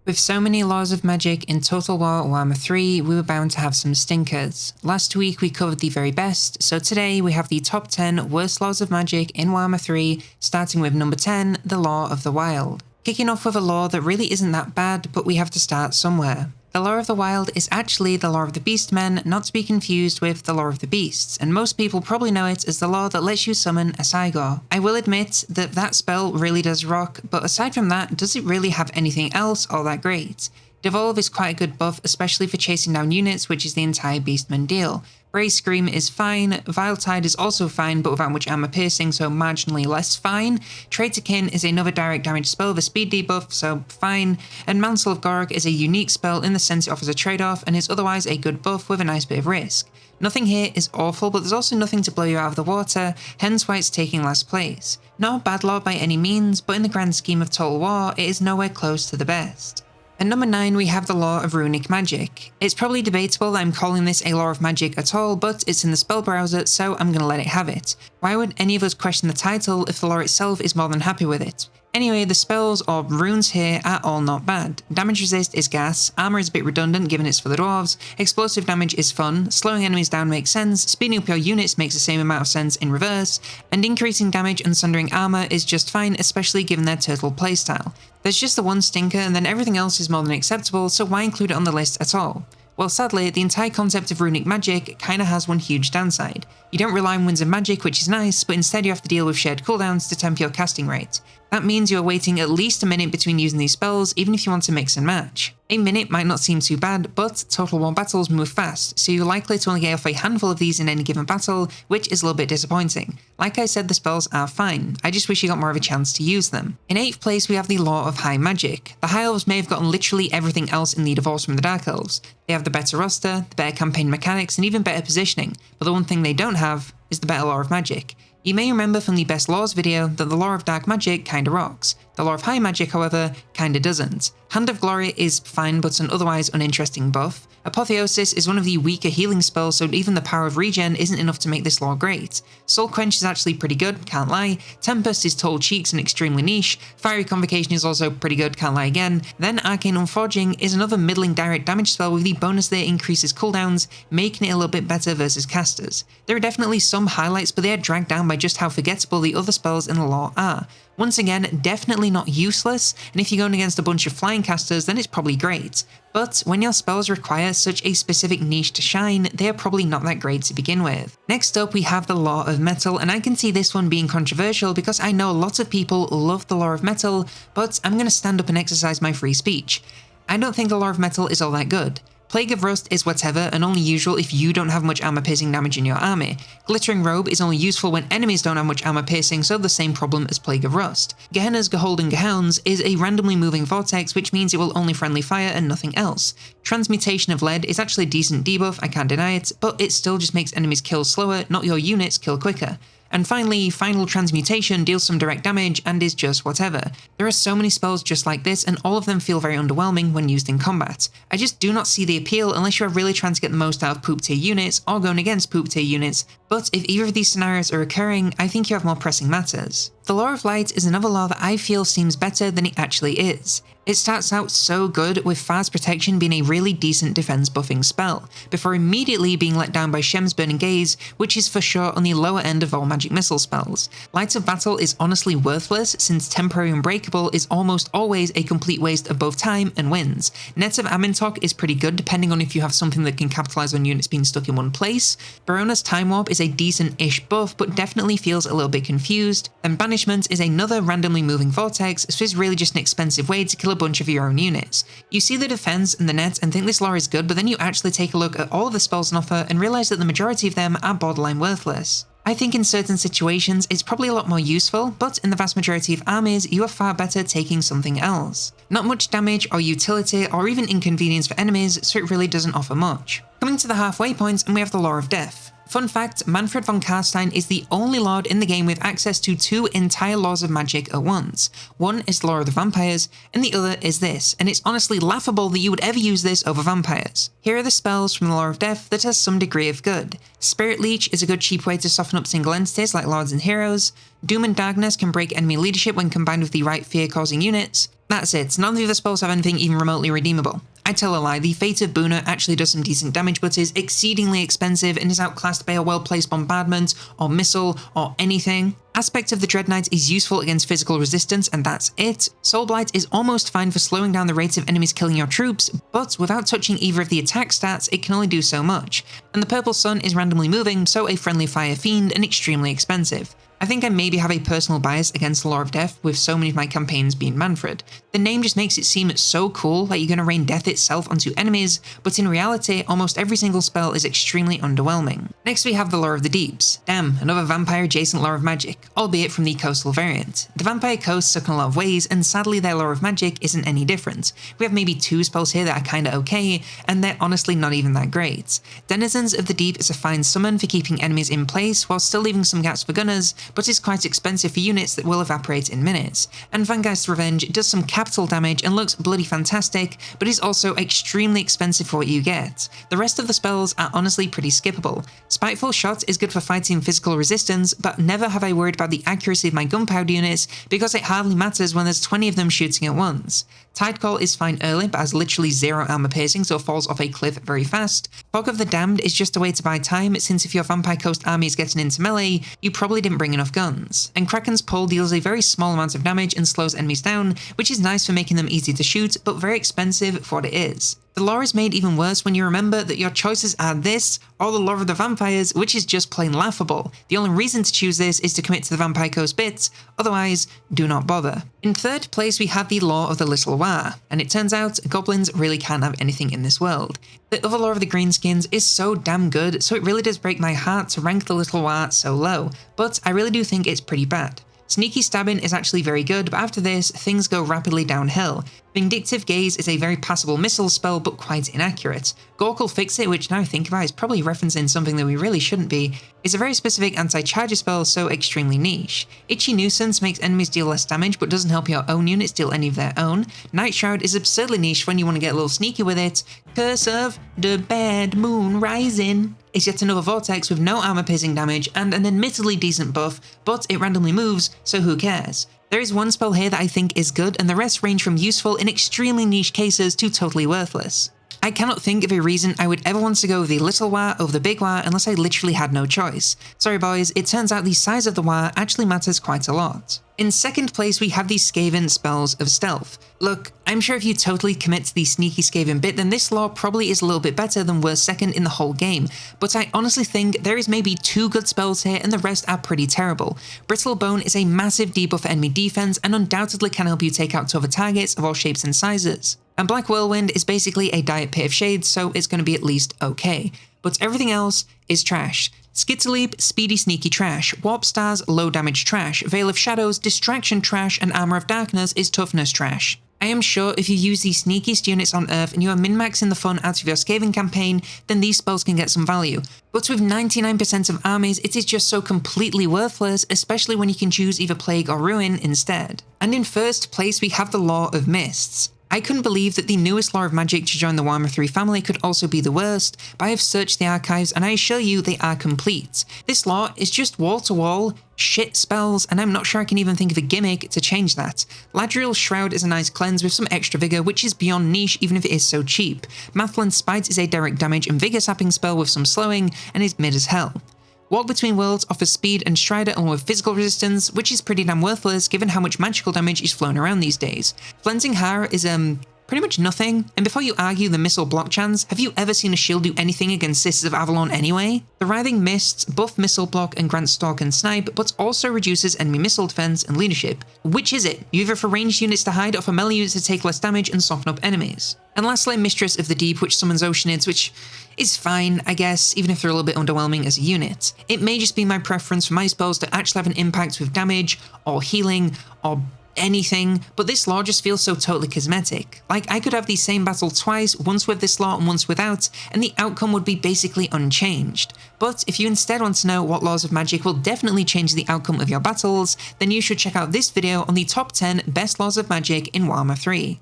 With so many laws of magic in Total War Warhammer 3, we were bound to have some stinkers. Last week we covered the very best, so today we have the top 10 worst laws of magic in Warhammer 3, starting with number 10, the Law of the Wild. Kicking off with a law that really isn't that bad, but we have to start somewhere. The Law of the Wild is actually the Law of the Beastmen, not to be confused with the Law of the Beasts, and most people probably know it as the law that lets you summon a Cygor. I will admit that that spell really does rock, but aside from that, does it really have anything else all that great? Devolve is quite a good buff, especially for chasing down units, which is the entire Beastman deal. Bray's Scream is fine, Vile Tide is also fine but without much armor piercing, so marginally less fine. Trade to Kin is another direct damage spell with a speed debuff, so fine. And Mantle of Gorg is a unique spell in the sense it offers a trade-off and is otherwise a good buff with a nice bit of risk. Nothing here is awful, but there's also nothing to blow you out of the water, hence why it's taking last place. Not a bad law by any means, but in the grand scheme of Total War, it is nowhere close to the best. At number 9 we have the Law of Runic Magic. It's probably debatable that I'm calling this a Law of Magic at all, but it's in the spell browser, so I'm gonna let it have it. Why would any of us question the title if the law itself is more than happy with it? Anyway, the spells or runes here are all not bad. Damage resist is gas, armor is a bit redundant given it's for the dwarves, explosive damage is fun, slowing enemies down makes sense, speeding up your units makes the same amount of sense in reverse, and increasing damage and sundering armor is just fine, especially given their turtle playstyle. There's just the one stinker and then everything else is more than acceptable, so why include it on the list at all? Well, sadly, the entire concept of runic magic kinda has one huge downside. You don't rely on winds of magic, which is nice, but instead you have to deal with shared cooldowns to temper your casting rate. That means you're waiting at least a minute between using these spells, even if you want to mix and match. A minute might not seem too bad, but Total War battles move fast, so you're likely to only get off a handful of these in any given battle, which is a little bit disappointing. Like I said, the spells are fine, I just wish you got more of a chance to use them. In 8th place we have the Law of High Magic. The High Elves may have gotten literally everything else in the divorce from the Dark Elves. They have the better roster, the better campaign mechanics, and even better positioning, but the one thing they don't have is the better Law of Magic. You may remember from the Best Laws video that the Law of Dark Magic kinda rocks. The Law of High Magic, however, kinda doesn't. Hand of Glory is fine but an otherwise uninteresting buff. Apotheosis is one of the weaker healing spells, so even the power of regen isn't enough to make this law great. Soul Quench is actually pretty good, can't lie. Tempest is total cheeks and extremely niche. Fiery Convocation is also pretty good, can't lie again. Then Arcane Unforging is another middling direct damage spell with the bonus that increases cooldowns, making it a little bit better versus casters. There are definitely some highlights, but they are dragged down by just how forgettable the other spells in the law are. Once again, definitely not useless, and if you're going against a bunch of flying casters then it's probably great. But when your spells require such a specific niche to shine, they are probably not that great to begin with. Next up we have the Law of Metal, and I can see this one being controversial because I know lots of people love the Law of Metal, but I'm going to stand up and exercise my free speech. I don't think the Law of Metal is all that good. Plague of Rust is whatever and only usual if you don't have much armor piercing damage in your army. Glittering Robe is only useful when enemies don't have much armor piercing, so the same problem as Plague of Rust. Gehenna's Geholden Gehounds is a randomly moving vortex, which means it will only friendly fire and nothing else. Transmutation of Lead is actually a decent debuff, I can't deny it, but it still just makes enemies kill slower, not your units kill quicker. And finally, Final Transmutation deals some direct damage and is just whatever. There are so many spells just like this and all of them feel very underwhelming when used in combat. I just do not see the appeal unless you are really trying to get the most out of poop tier units or going against poop tier units, but if either of these scenarios are occurring, I think you have more pressing matters. The Law of Light is another law that I feel seems better than it actually is. It starts out so good, with Far's Protection being a really decent defense buffing spell, before immediately being let down by Shem's Burning Gaze, which is for sure on the lower end of all magic missile spells. Light of Battle is honestly worthless, since Temporary Unbreakable is almost always a complete waste of both time and wins. Net of Amintok is pretty good depending on if you have something that can capitalize on units being stuck in one place. Barona's Time Warp is a decent-ish buff, but definitely feels a little bit confused. And Banishment is another randomly moving vortex, so it's really just an expensive way to kill a bunch of your own units. You see the defense and the net and think this law is good, but then you actually take a look at all of the spells on offer and realize that the majority of them are borderline worthless. I think in certain situations it's probably a lot more useful, but in the vast majority of armies you are far better taking something else. Not much damage or utility or even inconvenience for enemies, so it really doesn't offer much. Coming to the halfway point, and we have the Law of Death. Fun fact, Manfred von Karstein is the only lord in the game with access to 2 entire laws of magic at once. One is the Law of the Vampires, and the other is this, and it's honestly laughable that you would ever use this over vampires. Here are the spells from the Law of Death that has some degree of good. Spirit Leech is a good cheap way to soften up single entities like lords and heroes. Doom and Darkness can break enemy leadership when combined with the right fear-causing units. That's it, none of the other spells have anything even remotely redeemable. I tell a lie, the Fate of Boona actually does some decent damage but is exceedingly expensive and is outclassed by a well-placed bombardment, or missile, or anything. Aspect of the Dread Knight is useful against physical resistance and that's it. Soul Blight is almost fine for slowing down the rates of enemies killing your troops, but without touching either of the attack stats it can only do so much. And the Purple Sun is randomly moving, so a friendly fire fiend and extremely expensive. I think I maybe have a personal bias against the Law of Death, with so many of my campaigns being Manfred. The name just makes it seem so cool, like you're going to rain death itself onto enemies, but in reality, almost every single spell is extremely underwhelming. Next we have the Law of the Deeps. Damn, another vampire-adjacent Law of Magic, albeit from the coastal variant. The vampire coasts suck in a lot of ways, and sadly their Law of Magic isn't any different. We have maybe 2 spells here that are kinda okay, and they're honestly not even that great. Denizens of the Deep is a fine summon for keeping enemies in place, while still leaving some gaps for gunners, but is quite expensive for units that will evaporate in minutes. And Vangeist's Revenge does some capital damage and looks bloody fantastic, but is also extremely expensive for what you get. The rest of the spells are honestly pretty skippable. Spiteful Shot is good for fighting physical resistance, but never have I worried about the accuracy of my gunpowder units because it hardly matters when there's 20 of them shooting at once. Tidecall is fine early but has literally 0 armor piercing, so falls off a cliff very fast. Fog of the Damned is just a way to buy time, since if your Vampire Coast army is getting into melee, you probably didn't bring enough guns. And Kraken's Pull deals a very small amount of damage and slows enemies down, which is nice for making them easy to shoot, but very expensive for what it is. The lore is made even worse when you remember that your choices are this, or the Lore of the Vampires, which is just plain laughable. The only reason to choose this is to commit to the Vampire Coast bits, otherwise, do not bother. In third place we have the Lore of the Little Waa, and it turns out goblins really can't have anything in this world. The other Lore of the Greenskins is so damn good, so it really does break my heart to rank the Little Waa so low, but I really do think it's pretty bad. Sneaky Stabbing is actually very good, but after this, things go rapidly downhill. Vindictive Gaze is a very passable missile spell, but quite inaccurate. Gorkle Fix It, which now I think about is probably referencing something that we really shouldn't be, is a very specific anti-charger spell, so extremely niche. Itchy Nuisance makes enemies deal less damage, but doesn't help your own units deal any of their own. Night Shroud is absurdly niche when you want to get a little sneaky with it. Curse of the Bad Moon Rising is yet another vortex with no armor piercing damage and an admittedly decent buff, but it randomly moves, so who cares? There is one spell here that I think is good, and the rest range from useful in extremely niche cases to totally worthless. I cannot think of a reason I would ever want to go with the Little Waa over the Big Waa unless I literally had no choice. Sorry boys, it turns out the size of the Waa actually matters quite a lot. In second place we have the Skaven Spells of Stealth. Look, I'm sure if you totally commit to the sneaky Skaven bit, then this lore probably is a little bit better than worst second in the whole game, but I honestly think there is maybe 2 good spells here and the rest are pretty terrible. Brittle Bone is a massive debuff for enemy defense and undoubtedly can help you take out tougher targets of all shapes and sizes. And Black Whirlwind is basically a Diet Pit of Shades, so it's going to be at least okay. But everything else is trash. Skitterleap, Speedy Sneaky trash, Warp Stars, Low Damage trash, Veil of Shadows, Distraction trash, and Armor of Darkness is Toughness trash. I am sure if you use the sneakiest units on Earth and you are min-maxing the fun out of your Skaven campaign, then these spells can get some value. But with 99% of armies, it is just so completely worthless, especially when you can choose either Plague or Ruin instead. And in first place we have the Law of Mists. I couldn't believe that the newest Law of Magic to join the Warhammer 3 family could also be the worst, but I have searched the archives and I assure you they are complete. This law is just wall-to-wall shit spells, and I'm not sure I can even think of a gimmick to change that. Ladriel's Shroud is a nice cleanse with some extra vigor, which is beyond niche even if it is so cheap. Mathlin's Spite is a direct damage and vigor sapping spell with some slowing, and is mid as hell. Walk Between Worlds offers speed and Strider along with physical resistance, which is pretty damn worthless given how much magical damage is flown around these days. Flensing Har is pretty much nothing, and before you argue the missile block chance, have you ever seen a shield do anything against Sisters of Avalon anyway? The Writhing Mists buff missile block and grant stalk and snipe, but also reduces enemy missile defense and leadership. Which is it? You either for ranged units to hide or for melee units to take less damage and soften up enemies. And lastly, Mistress of the Deep, which summons Oceanids, which is fine, I guess, even if they're a little bit underwhelming as a unit. It may just be my preference for my spells to actually have an impact with damage, or healing, or anything, but this law just feels so totally cosmetic. Like, I could have the same battle twice, once with this law and once without, and the outcome would be basically unchanged. But if you instead want to know what laws of magic will definitely change the outcome of your battles, then you should check out this video on the top 10 best laws of magic in Warhammer 3.